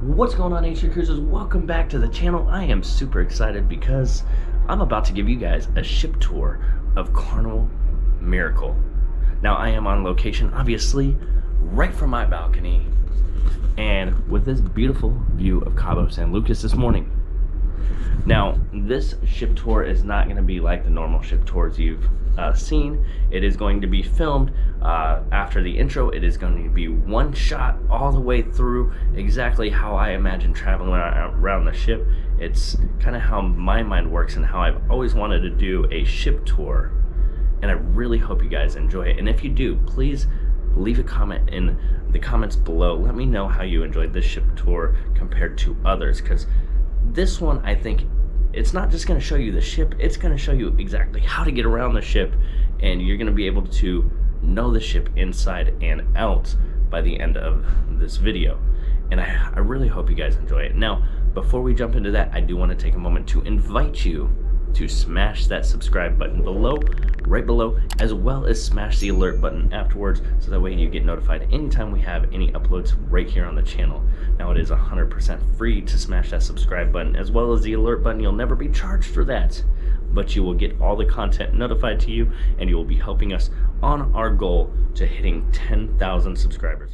What's going on, Atrium Cruisers? Welcome back to the channel. I am super excited because I'm about to give you guys a ship tour of Carnival Miracle. Now, I am on location, obviously, right from my balcony, and with this beautiful view of Cabo San Lucas this morning. Now, this ship tour is not going to be like the normal ship tours you've seen. It is going to be filmed after the intro. It is going to be one shot all the way through, exactly how I imagine traveling around the ship. It's kind of how my mind works and how I've always wanted to do a ship tour, and I really hope you guys enjoy it. And if you do, please leave a comment in the comments below. Let me know how you enjoyed this ship tour compared to others, because this one, I think, it's not just going to show you the ship, it's going to show you exactly how to get around the ship, and you're going to be able to know the ship inside and out by the end of this video. And I really hope you guys enjoy it. Now, before we jump into that, I do want to take a moment to invite you to smash that subscribe button below, right below, as well as smash the alert button afterwards, so that way you get notified anytime we have any uploads right here on the channel. Now, it is 100% free to smash that subscribe button as well as the alert button. You'll never be charged for that, but you will get all the content notified to you, and you will be helping us on our goal to hitting 10,000 subscribers.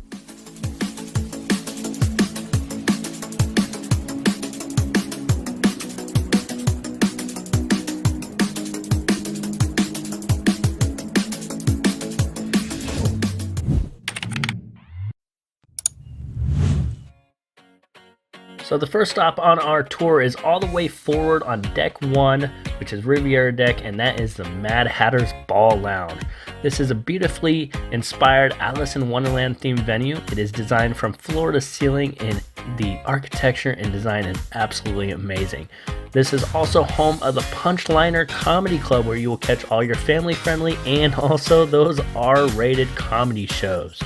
So the first stop on our tour is all the way forward on deck 1, which is Riviera deck, and that is the Mad Hatter's Ball Lounge. This is a beautifully inspired Alice in Wonderland themed venue. It is designed from floor to ceiling, and the architecture and design is absolutely amazing. This is also home of the Punchliner Comedy Club, where you will catch all your family-friendly and also those R-rated comedy shows.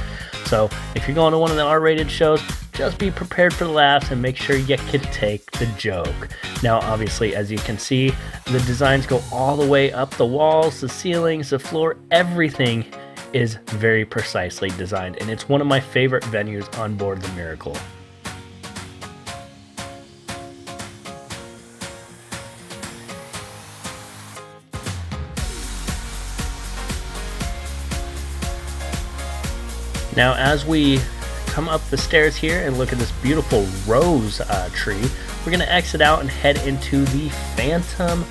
So if you're going to one of the R-rated shows, just be prepared for the laughs and make sure you can take the joke. Now, obviously, as you can see, the designs go all the way up the walls, the ceilings, the floor. Everything is very precisely designed, and it's one of my favorite venues on board the Miracle. Now, as we come up the stairs here and look at this beautiful rose tree, we're going to exit out and head into the Phantom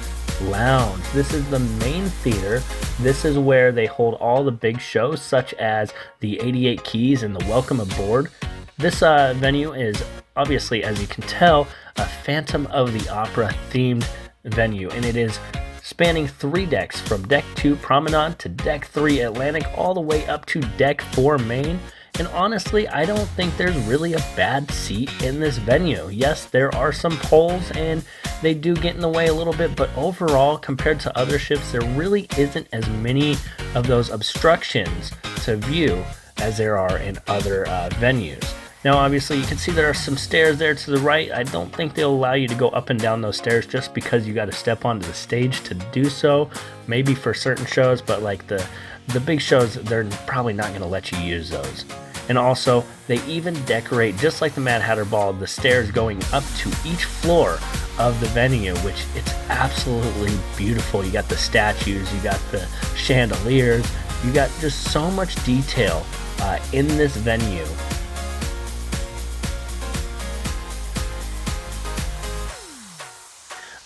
Lounge. This is the main theater. This is where they hold all the big shows, such as the 88 Keys and the Welcome Aboard. This venue is obviously, as you can tell, a Phantom of the Opera themed venue, and it is spanning 3 decks, from deck 2 Promenade to deck 3 Atlantic, all the way up to deck 4 Main. And honestly, I don't think there's really a bad seat in this venue. Yes, there are some poles and they do get in the way a little bit, but overall, compared to other ships, there really isn't as many of those obstructions to view as there are in other venues. Now, obviously, you can see there are some stairs there to the right. I don't think they'll allow you to go up and down those stairs just because you got to step onto the stage to do so. Maybe for certain shows, but like the big shows, they're probably not going to let you use those. And also, they even decorate, just like the Mad Hatter Ball, the stairs going up to each floor of the venue, which it's absolutely beautiful. You got the statues, you got the chandeliers, you got just so much detail in this venue.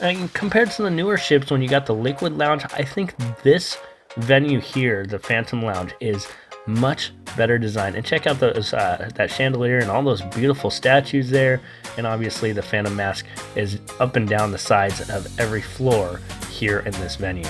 And compared to the newer ships, when you got the Liquid Lounge, I think this venue here, the Phantom Lounge, is much better designed. And check out those that chandelier and all those beautiful statues there. And obviously the Phantom Mask is up and down the sides of every floor here in this venue.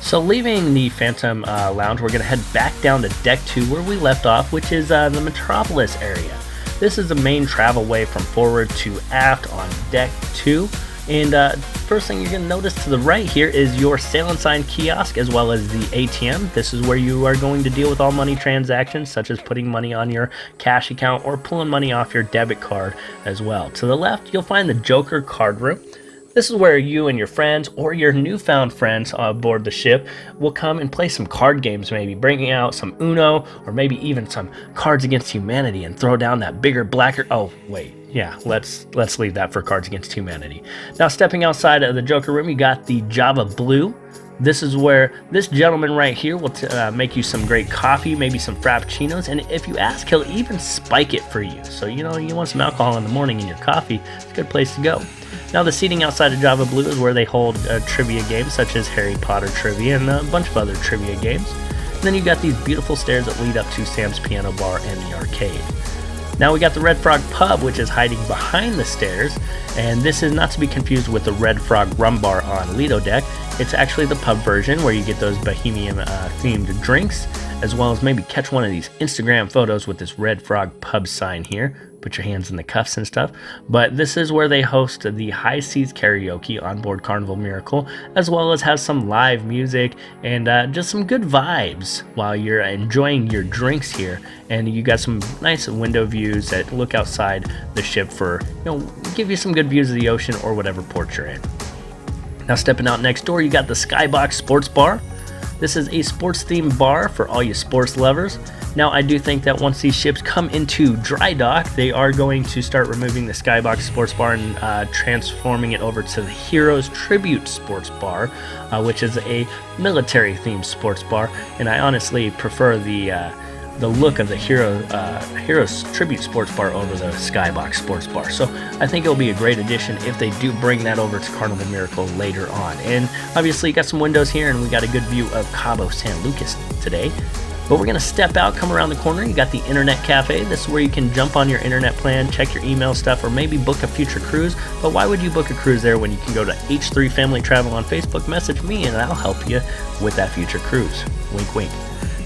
So leaving the Phantom Lounge, we're going to head back down to deck 2 where we left off, which is the Metropolis area. This is the main travel way from forward to aft on deck 2. And first thing you're going to notice to the right here is your Sail and Sign kiosk, as well as the ATM. This is where you are going to deal with all money transactions, such as putting money on your cash account or pulling money off your debit card as well. To the left, you'll find the Joker card room. This is where you and your friends or your newfound friends aboard the ship will come and play some card games, maybe bringing out some Uno or maybe even some Cards Against Humanity and throw down that bigger, blacker... Oh, wait. Yeah, let's leave that for Cards Against Humanity. Now, stepping outside of the Joker room, you got the Java Blue. This is where this gentleman right here will make you some great coffee, maybe some frappuccinos, and if you ask, he'll even spike it for you. So, you want some alcohol in the morning in your coffee, it's a good place to go. Now, the seating outside of Java Blue is where they hold trivia games such as Harry Potter trivia and a bunch of other trivia games. And then you've got these beautiful stairs that lead up to Sam's Piano Bar and the arcade. Now we got the Red Frog Pub, which is hiding behind the stairs, and this is not to be confused with the Red Frog Rum Bar on Lido deck. It's actually the pub version where you get those bohemian themed drinks, as well as maybe catch one of these Instagram photos with this Red Frog Pub sign here. Put your hands in the cuffs and stuff. But this is where they host the High Seas Karaoke on board Carnival Miracle, as well as have some live music and just some good vibes while you're enjoying your drinks here. And you got some nice window views that look outside the ship for, give you some good views of the ocean or whatever port you're in. Now, stepping out next door, you got the Skybox Sports Bar. This is a sports themed bar for all you sports lovers. Now, I do think that once these ships come into dry dock, they are going to start removing the Skybox Sports Bar and transforming it over to the Heroes Tribute Sports Bar, which is a military-themed sports bar. And I honestly prefer the look of the Heroes Tribute Sports Bar over the Skybox Sports Bar. So I think it'll be a great addition if they do bring that over to Carnival Miracle later on. And obviously, you got some windows here, and we got a good view of Cabo San Lucas today. But we're going to step out, come around the corner. You got the Internet Cafe. This is where you can jump on your internet plan, check your email stuff, or maybe book a future cruise. But why would you book a cruise there when you can go to H3 Family Travel on Facebook, message me, and I'll help you with that future cruise. Wink, wink.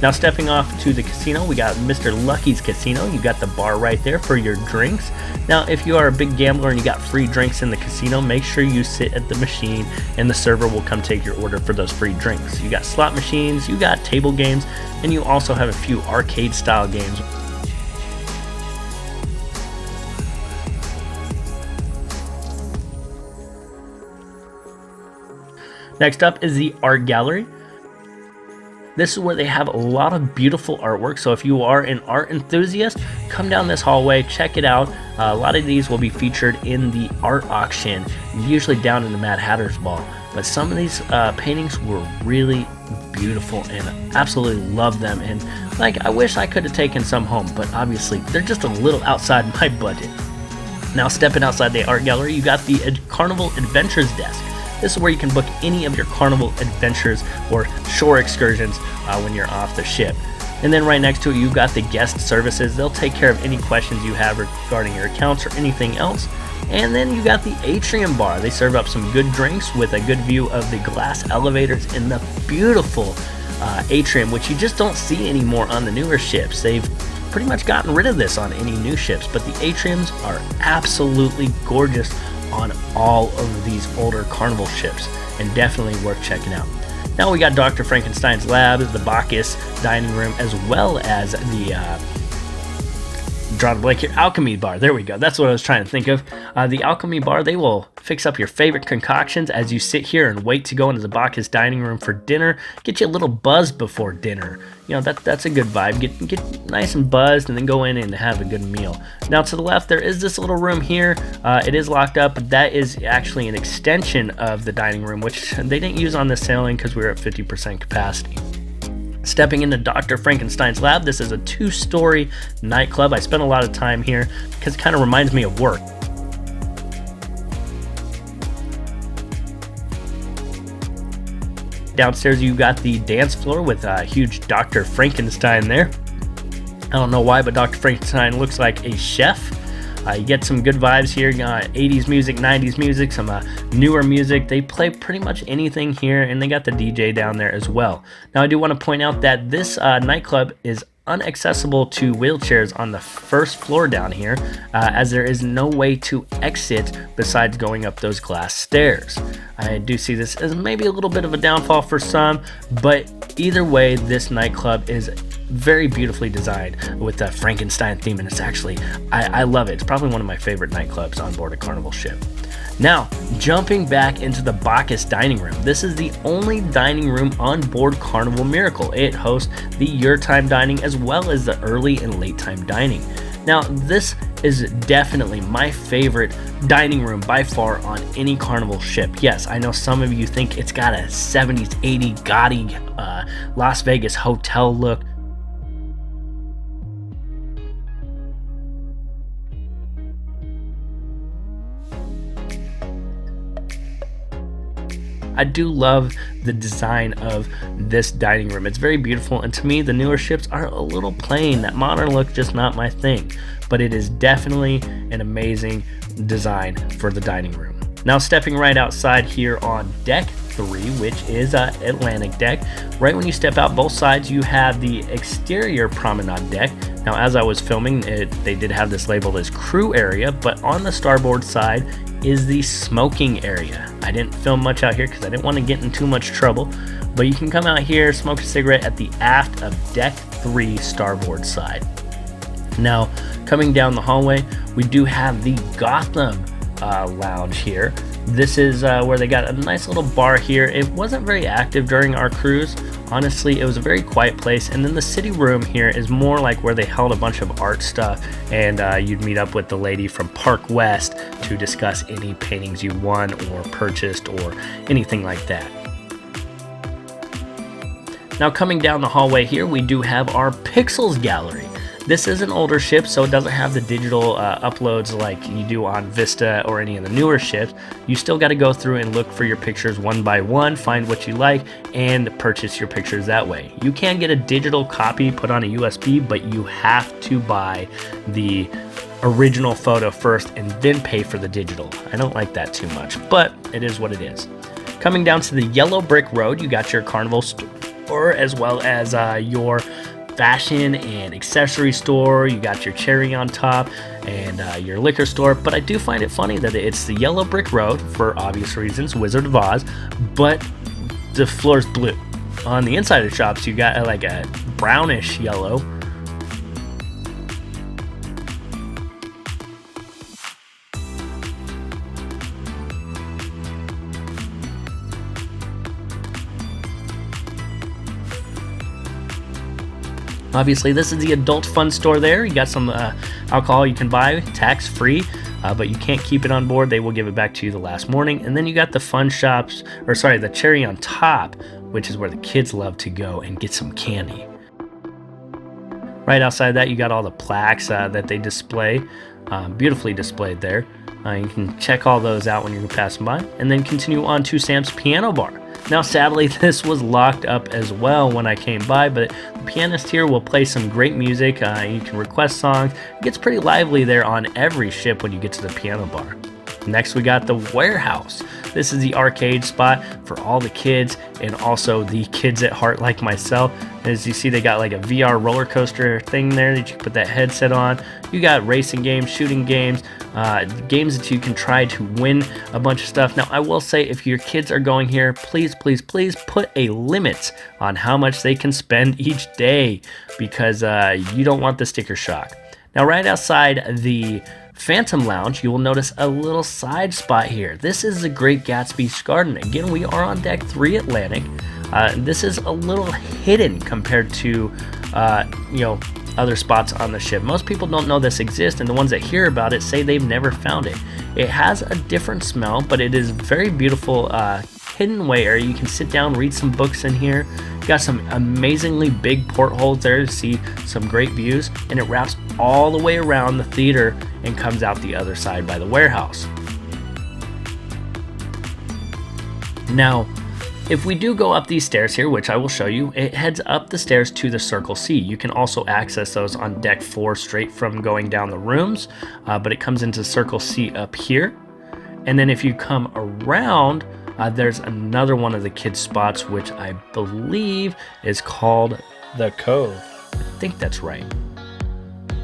Now, stepping off to the casino, we got Mr. Lucky's Casino. You got the bar right there for your drinks. Now, if you are a big gambler and you got free drinks in the casino, make sure you sit at the machine and the server will come take your order for those free drinks. You got slot machines, you got table games, and you also have a few arcade-style games. Next up is the Art Gallery. This is where they have a lot of beautiful artwork, so if you are an art enthusiast, come down this hallway, check it out. A lot of these will be featured in the art auction, usually down in the Mad Hatter's Ball. But some of these paintings were really beautiful and absolutely love them. And I wish I could have taken some home, but obviously they're just a little outside my budget. Now, stepping outside the art gallery, you got the Carnival Adventures desk. This is where you can book any of your Carnival adventures or shore excursions when you're off the ship. And then right next to it, you've got the guest services. They'll take care of any questions you have regarding your accounts or anything else. And then you got the Atrium Bar. They serve up some good drinks with a good view of the glass elevators in the beautiful atrium, which you just don't see anymore on the newer ships. They've pretty much gotten rid of this on any new ships, but the atriums are absolutely gorgeous on all of these older Carnival ships, and definitely worth checking out. Now we got Dr. Frankenstein's lab, the Bacchus dining room, as well as the drawing a blank here, Alchemy Bar. There we go. That's what I was trying to think of. The Alchemy Bar, they will fix up your favorite concoctions as you sit here and wait to go into the Bacchus dining room for dinner. Get you a little buzzed before dinner. That's a good vibe. Get nice and buzzed and then go in and have a good meal. Now to the left, there is this little room here. It is locked up, but that is actually an extension of the dining room, which they didn't use on the sailing because we were at 50% capacity. Stepping into Dr. Frankenstein's lab, this is a 2-story nightclub. I spent a lot of time here because it kind of reminds me of work. Downstairs, you got the dance floor with a huge Dr. Frankenstein there. I don't know why, but Dr. Frankenstein looks like a chef. You get some good vibes here. 80s music, 90s music, some newer music. They play pretty much anything here, and they got the DJ down there as well. Now, I do want to point out that this nightclub is unaccessible to wheelchairs on the first floor down here, as there is no way to exit besides going up those glass stairs. I do see this as maybe a little bit of a downfall for some, but either way, this nightclub is very beautifully designed with the Frankenstein theme, and it's actually, I love it. It's probably one of my favorite nightclubs on board a Carnival ship. Now, jumping back into the Bacchus dining room. This is the only dining room on board Carnival Miracle. It hosts the your time dining as well as the early and late time dining. Now, this is definitely my favorite dining room by far on any Carnival ship. Yes, I know some of you think it's got a 70s, 80s gaudy Las Vegas hotel look. I do love the design of this dining room. It's very beautiful, and to me, the newer ships are a little plain. That modern look, just not my thing, but it is definitely an amazing design for the dining room. Now, stepping right outside here on deck 3, which is Atlantic deck. Right when you step out both sides, you have the exterior promenade deck. Now, as I was filming it, they did have this labeled as crew area, but on the starboard side is the smoking area. I didn't film much out here because I didn't want to get in too much trouble, but you can come out here, smoke a cigarette at the aft of deck 3 starboard side. Now, coming down the hallway, we do have the Gotham lounge here. This is where they got a nice little bar here. It wasn't very active during our cruise. Honestly, it was a very quiet place. And then the city room here is more like where they held a bunch of art stuff, and you'd meet up with the lady from Park West to discuss any paintings you won or purchased or anything like that. Now, coming down the hallway here, we do have our Pixels gallery. This is an older ship, so it doesn't have the digital uploads like you do on Vista or any of the newer ships. You still got to go through and look for your pictures one by one, find what you like, and purchase your pictures that way. You can get a digital copy put on a USB, but you have to buy the original photo first and then pay for the digital. I don't like that too much, but it is what it is. Coming down to the yellow brick road, you got your Carnival store as well as your fashion and accessory store. You got your cherry on top and your liquor store, but I do find it funny that it's the yellow brick road for obvious reasons, Wizard of Oz, but the floor's blue. On the inside of the shops, you got like a brownish yellow. Obviously, this is the adult fun store there. You got some alcohol you can buy tax-free, but you can't keep it on board. They will give it back to you the last morning. And then you got the fun shops, or sorry, the cherry on top, which is where the kids love to go and get some candy. Right outside that, you got all the plaques that they display, beautifully displayed there. You can check all those out when you're passing by, and then continue on to Sam's Piano Bar. Now, sadly, this was locked up as well when I came by, but the pianist here will play some great music. You can request songs. It gets pretty lively there on every ship when you get to the piano bar. Next, we got the warehouse. This is the arcade spot for all the kids and also the kids at heart like myself. As you see, they got like a VR roller coaster thing there that you can put that headset on. You got racing games, shooting games, games that you can try to win a bunch of stuff. Now, I will say, if your kids are going here, please, please, please put a limit on how much they can spend each day, because you don't want the sticker shock. Now, right outside the Phantom Lounge, you will notice a little side spot here. This is the Great Gatsby's Garden. Again, we are on deck 3 Atlantic. This is a little hidden compared to, other spots on the ship. Most people don't know this exists, and the ones that hear about it say they've never found it. It has a different smell, but it is very beautiful hidden way area. You can sit down, read some books in here. You got some amazingly big portholes there to see some great views, and it wraps all the way around the theater and comes out the other side by the warehouse. Now, if we do go up these stairs here, which I will show you, it heads up the stairs to the Circle C. You can also access those on deck 4 straight from going down the rooms, but it comes into Circle C up here. And then if you come around, there's another one of the kids' spots, which I believe is called the Cove. I think that's right.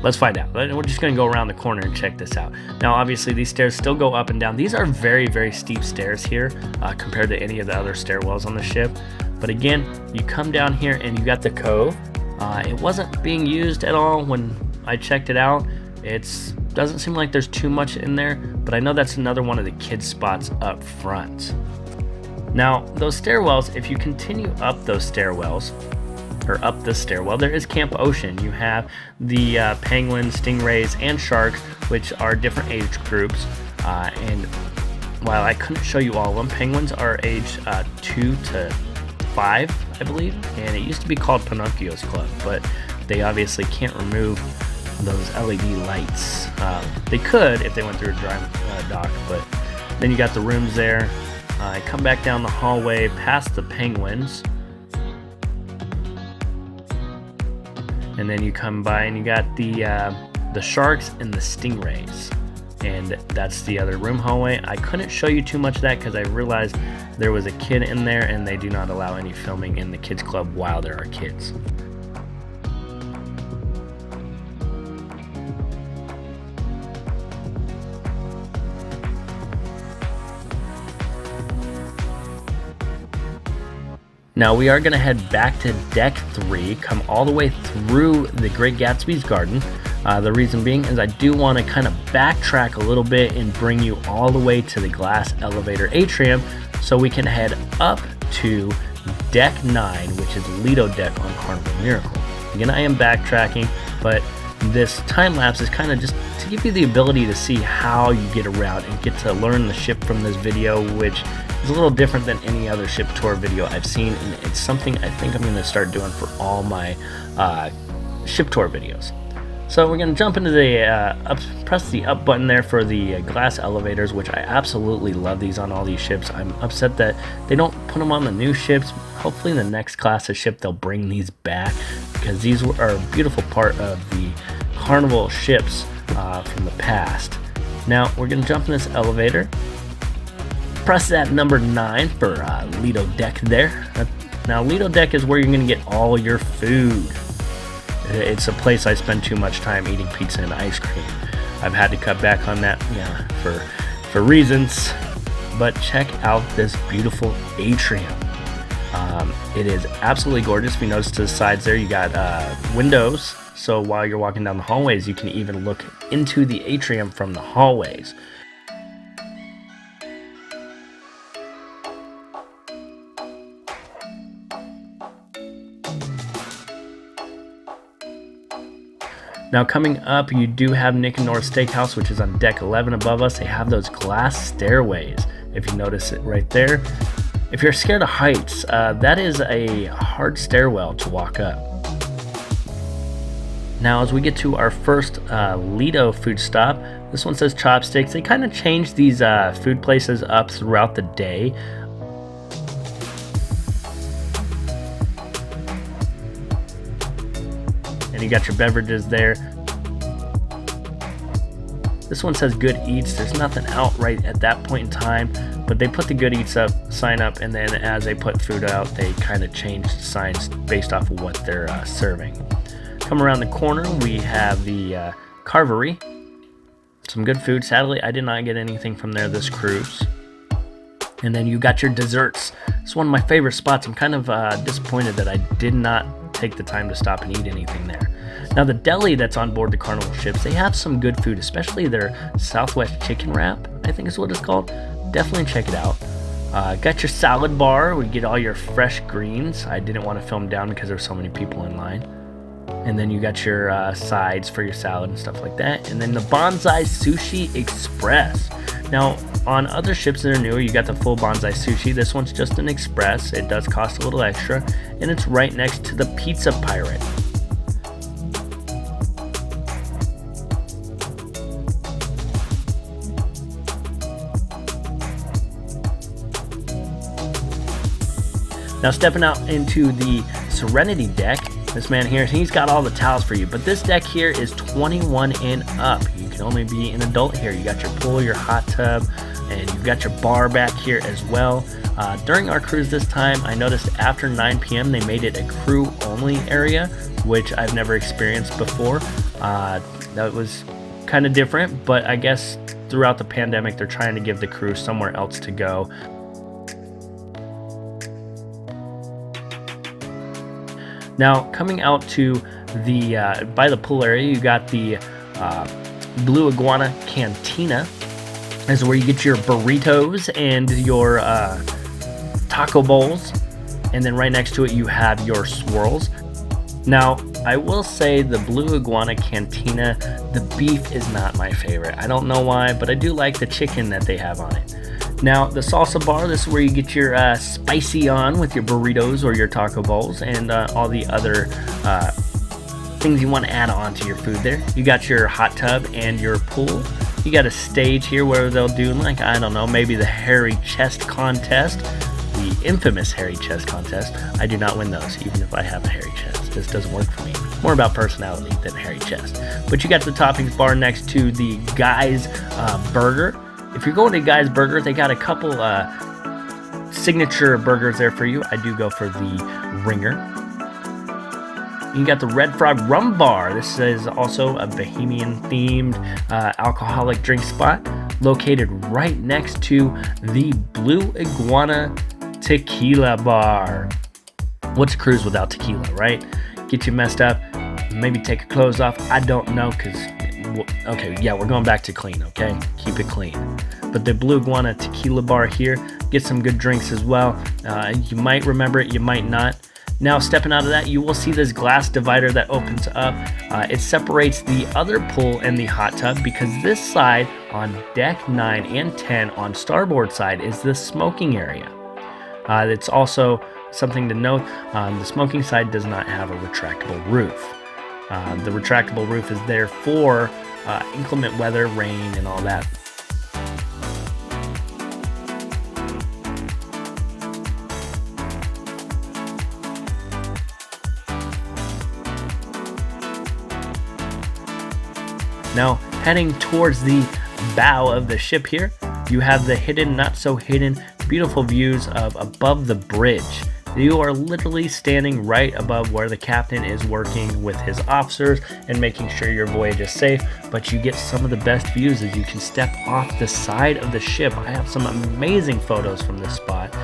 Let's find out. We're just going to go around the corner and check this out. Now, obviously, these stairs still go up and down. These are very, very steep stairs here compared to any of the other stairwells on the ship. But again, you come down here and you got the Cove. It wasn't being used at all when I checked it out. It's Doesn't seem like there's too much in there, but I know that's another one of the kids spots up front. Now, those stairwells, if you continue up those stairwells, or up the stairwell, there is Camp Ocean. You have the penguins, stingrays, and sharks, which are different age groups. And while I couldn't show you all of them, penguins are age 2 to 5, I believe, and it used to be called Pinocchio's Club, but they obviously can't remove those LED lights. They could if they went through a dry dock, but then you got the rooms there. I come back down the hallway past the penguins, and then you come by and you got the sharks and the stingrays, and that's the other room hallway. I couldn't show you too much of that because I realized there was a kid in there, and they do not allow any filming in the kids club while there are kids. Now we are going to head back to deck 3, come all the way through the Great Gatsby's garden. The reason being is I do want to kind of backtrack a little bit and bring you all the way to the glass elevator atrium so we can head up to deck 9, which is Lido deck on Carnival Miracle. Again, I am backtracking, but this time lapse is kind of just to give you the ability to see how you get around and get to learn the ship from this video, which is a little different than any other ship tour video I've seen, and it's something I think I'm going to start doing for all my ship tour videos. So we're going to jump into the press the up button there for the glass elevators, which I absolutely love these on all these ships. I'm upset that they don't put them on the new ships. Hopefully in the next class of ship they'll bring these back, because these are a beautiful part of the Carnival ships from the past. Now we're going to jump in this elevator. Press that number 9 for Lido deck there. Now Lido deck is where you're going to get all your food. It's a place I spend too much time eating pizza and ice cream. I've had to cut back on that, for reasons. But check out this beautiful atrium. It is absolutely gorgeous. If you notice to the sides there, you got windows. So while you're walking down the hallways, you can even look into the atrium from the hallways. Now coming up, you do have Nick and Nora's Steakhouse, which is on deck 11 above us. They have those glass stairways, if you notice it right there. If you're scared of heights, that is a hard stairwell to walk up. Now as we get to our first Lido food stop, this one says Chopsticks. They kind of change these food places up throughout the day. You got your beverages there. This one says Good Eats. There's nothing out right at that point in time, but they put the Good Eats up, sign up, and then as they put food out, they kind of change the signs based off of what they're serving. Come around the corner, we have the Carvery. Some good food. Sadly, I did not get anything from there this cruise. And then you got your desserts. It's one of my favorite spots. I'm kind of disappointed that I did not take the time to stop and eat anything there. Now the deli that's on board the Carnival ships, they have some good food, especially their Southwest chicken wrap, I think is what it's called. Definitely check it out. Got your salad bar where you get all your fresh greens. I didn't want to film down because there were so many people in line. And then you got your sides for your salad and stuff like that. And then the Bonsai Sushi Express. Now, on other ships that are newer, you got the full Bonsai Sushi. This one's just an express. It does cost a little extra. And it's right next to the Pizza Pirate. Now, stepping out into the Serenity deck, this man here, he's got all the towels for you, but this deck here is 21 and up. You can only be an adult here. You got your pool, your hot tub, and you've got your bar back here as well. During our cruise this time, I noticed after 9 p.m. they made it a crew-only area, which I've never experienced before. That was kind of different, but I guess throughout the pandemic, they're trying to give the crew somewhere else to go. Now, coming out to the by the pool area, you got the Blue Iguana Cantina is where you get your burritos and your taco bowls. And then right next to it, you have your swirls. Now, I will say the Blue Iguana Cantina, the beef is not my favorite. I don't know why, but I do like the chicken that they have on it. Now, the salsa bar, this is where you get your spicy on with your burritos or your taco bowls and all the other things you want to add on to your food there. You got your hot tub and your pool. You got a stage here where they'll do, like, I don't know, maybe the hairy chest contest. The infamous hairy chest contest. I do not win those, even if I have a hairy chest. This doesn't work for me. More about personality than hairy chest. But you got the toppings bar next to the Guy's Burger. If you're going to Guy's Burger, they got a couple signature burgers there for you. I do go for the Ringer. You got the Red Frog Rum Bar. This is also a Bohemian-themed alcoholic drink spot located right next to the Blue Iguana Tequila Bar. What's a cruise without tequila, right? Get you messed up, maybe take your clothes off. I don't know, because, okay, yeah, we're going back to clean, okay? Keep it clean. But the Blue Iguana Tequila Bar here, get some good drinks as well. You might remember it, you might not. Now, stepping out of that, you will see this glass divider that opens up. It separates the other pool and the hot tub, because this side on deck 9 and 10 on starboard side is the smoking area. It's also something to note, the smoking side does not have a retractable roof. The retractable roof is there for inclement weather, rain, and all that. Now, heading towards the bow of the ship here, you have the hidden, not so hidden, beautiful views of above the bridge. You are literally standing right above where the captain is working with his officers and making sure your voyage is safe, but you get some of the best views as you can step off the side of the ship. I have some amazing photos from this spot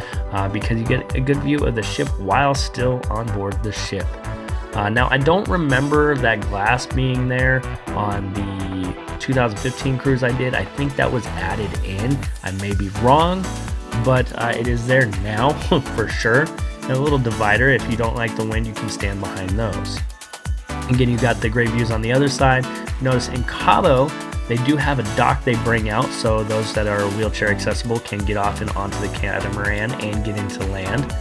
because you get a good view of the ship while still on board the ship. Now, I don't remember that glass being there on the 2015 cruise I did. I think that was added in. I may be wrong, but it is there now for sure. And a little divider. If you don't like the wind, you can stand behind those. Again, you got the great views on the other side. Notice in Cabo, they do have a dock they bring out, so those that are wheelchair accessible can get off and onto the catamaran and get into land.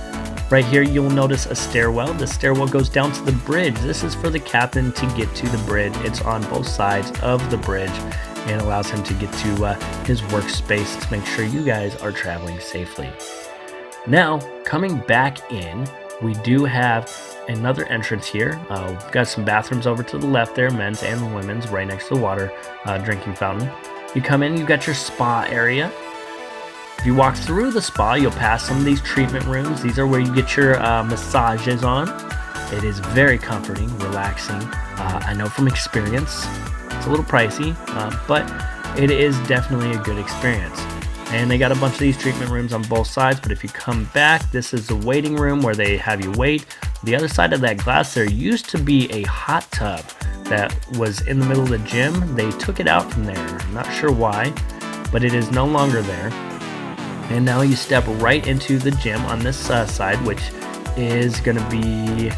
Right here, you'll notice a stairwell. The stairwell goes down to the bridge. This is for the captain to get to the bridge. It's on both sides of the bridge and allows him to get to his workspace to make sure you guys are traveling safely. Now, coming back in, we do have another entrance here. We've got some bathrooms over to the left there, men's and women's, right next to the water drinking fountain. You come in, you've got your spa area. If you walk through the spa, you'll pass some of these treatment rooms. These are where you get your massages on. It is very comforting, relaxing. I know from experience, it's a little pricey, but it is definitely a good experience. And they got a bunch of these treatment rooms on both sides, but if you come back, this is the waiting room where they have you wait. The other side of that glass, there used to be a hot tub that was in the middle of the gym. They took it out from there. I'm not sure why, but it is no longer there. And now you step right into the gym on this side, which is going to be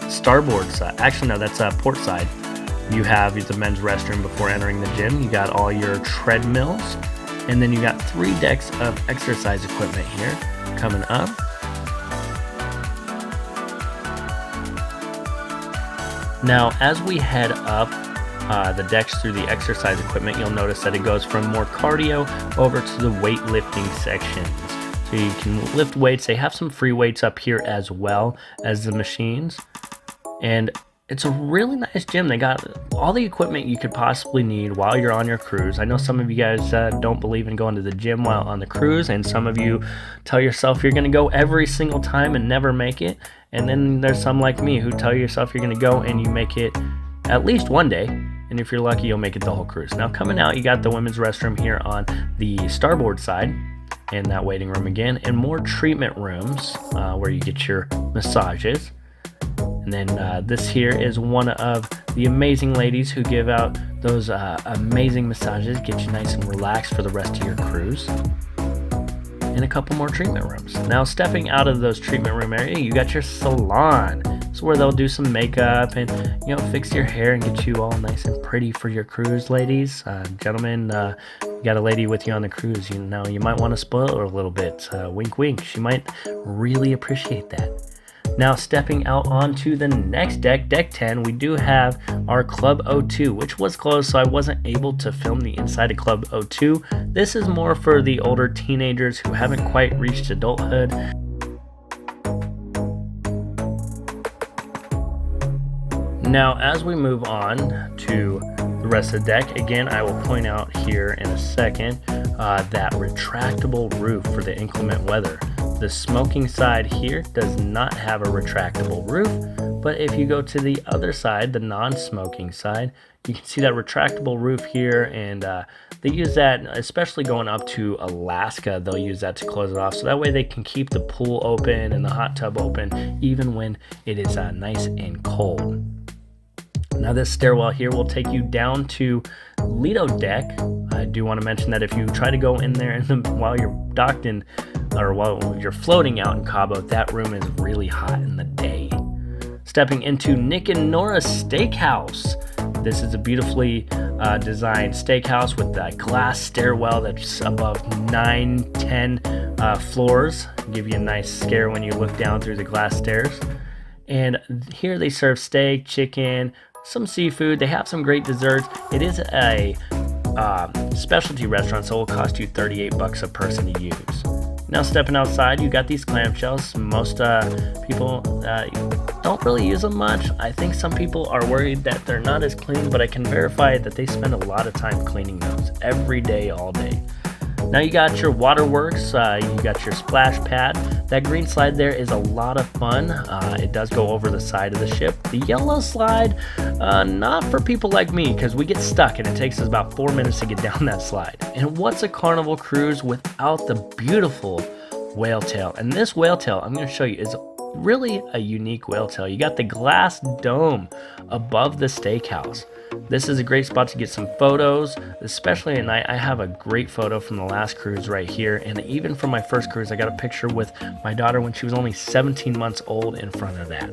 starboard side. Actually, no, that's port side. You have the men's restroom before entering the gym. You got all your treadmills. And then you got 3 decks of exercise equipment here coming up. Now, as we head up the decks through the exercise equipment, you'll notice that it goes from more cardio over to the weightlifting sections. So you can lift weights. They have some free weights up here as well as the machines. And it's a really nice gym. They got all the equipment you could possibly need while you're on your cruise. I know some of you guys don't believe in going to the gym while on the cruise, and some of you tell yourself you're going to go every single time and never make it. And then there's some like me who tell yourself you're going to go and you make it at least one day. And if you're lucky, you'll make it the whole cruise. Now, coming out, you got the women's restroom here on the starboard side and that waiting room again, and more treatment rooms where you get your massages. And then this here is one of the amazing ladies who give out those amazing massages, get you nice and relaxed for the rest of your cruise. And a couple more treatment rooms. Now, stepping out of those treatment room area, you got your salon. It's where they'll do some makeup and, you know, fix your hair and get you all nice and pretty for your cruise, ladies. Gentlemen, you got a lady with you on the cruise. You know, you might want to spoil her a little bit. Wink, wink. She might really appreciate that. Now, stepping out onto the next deck, deck 10, we do have our Club O2, which was closed, so I wasn't able to film the inside of Club O2. This is more for the older teenagers who haven't quite reached adulthood. Now, as we move on to the rest of the deck, again, I will point out here in a second that retractable roof for the inclement weather. The smoking side here does not have a retractable roof, but if you go to the other side, the non-smoking side, you can see that retractable roof here, and they use that, especially going up to Alaska, they'll use that to close it off, so that way they can keep the pool open and the hot tub open, even when it is nice and cold. Now, this stairwell here will take you down to Lido deck. I do want to mention that if you try to go in there while you're docked in, or while you're floating out in Cabo, that room is really hot in the day. Stepping into Nick and Nora's Steakhouse. This is a beautifully designed steakhouse with a glass stairwell that's above 9-10 floors. Give you a nice scare when you look down through the glass stairs. And here they serve steak, chicken, some seafood. They have some great desserts. It is a specialty restaurant, so it will cost you $38 a person to use. Now, stepping outside, you got these clamshells. Most people don't really use them much. I think some people are worried that they're not as clean, but I can verify that they spend a lot of time cleaning those every day, all day. Now, you got your waterworks, you got your splash pad. That green slide there is a lot of fun. It does go over the side of the ship. The yellow slide, not for people like me, because we get stuck and it takes us about 4 minutes to get down that slide. And what's a Carnival cruise without the beautiful whale tail? And this whale tail I'm going to show you is really a unique whale tail. You got the glass dome above the steakhouse. This is a great spot to get some photos, especially at night. I have a great photo from the last cruise right here, and even from my first cruise, I got a picture with my daughter when she was only 17 months old in front of that.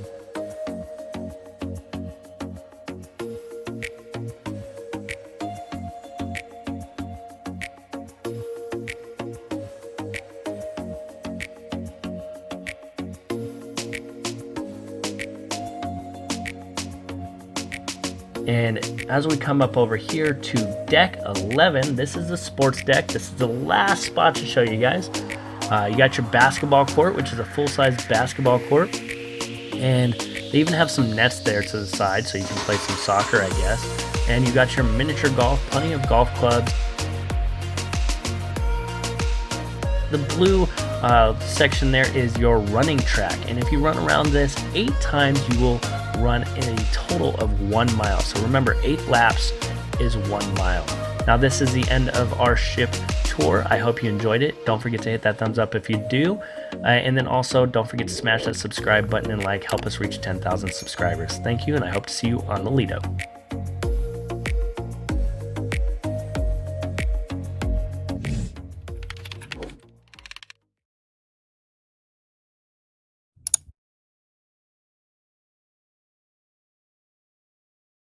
And as we come up over here to deck 11, this is the sports deck. This is the last spot to show you guys. You got your basketball court, which is a full-size basketball court. And they even have some nets there to the side, so you can play some soccer, I guess. And you got your miniature golf, plenty of golf clubs. The blue section there is your running track. And if you run around this 8 times, you will run in a total of 1 mile. So remember, 8 laps is 1 mile. Now, this is the end of our ship tour. I hope you enjoyed it. Don't forget to hit that thumbs up if you do. And then also don't forget to smash that subscribe button and help us reach 10,000 subscribers. Thank you, and I hope to see you on the Lido.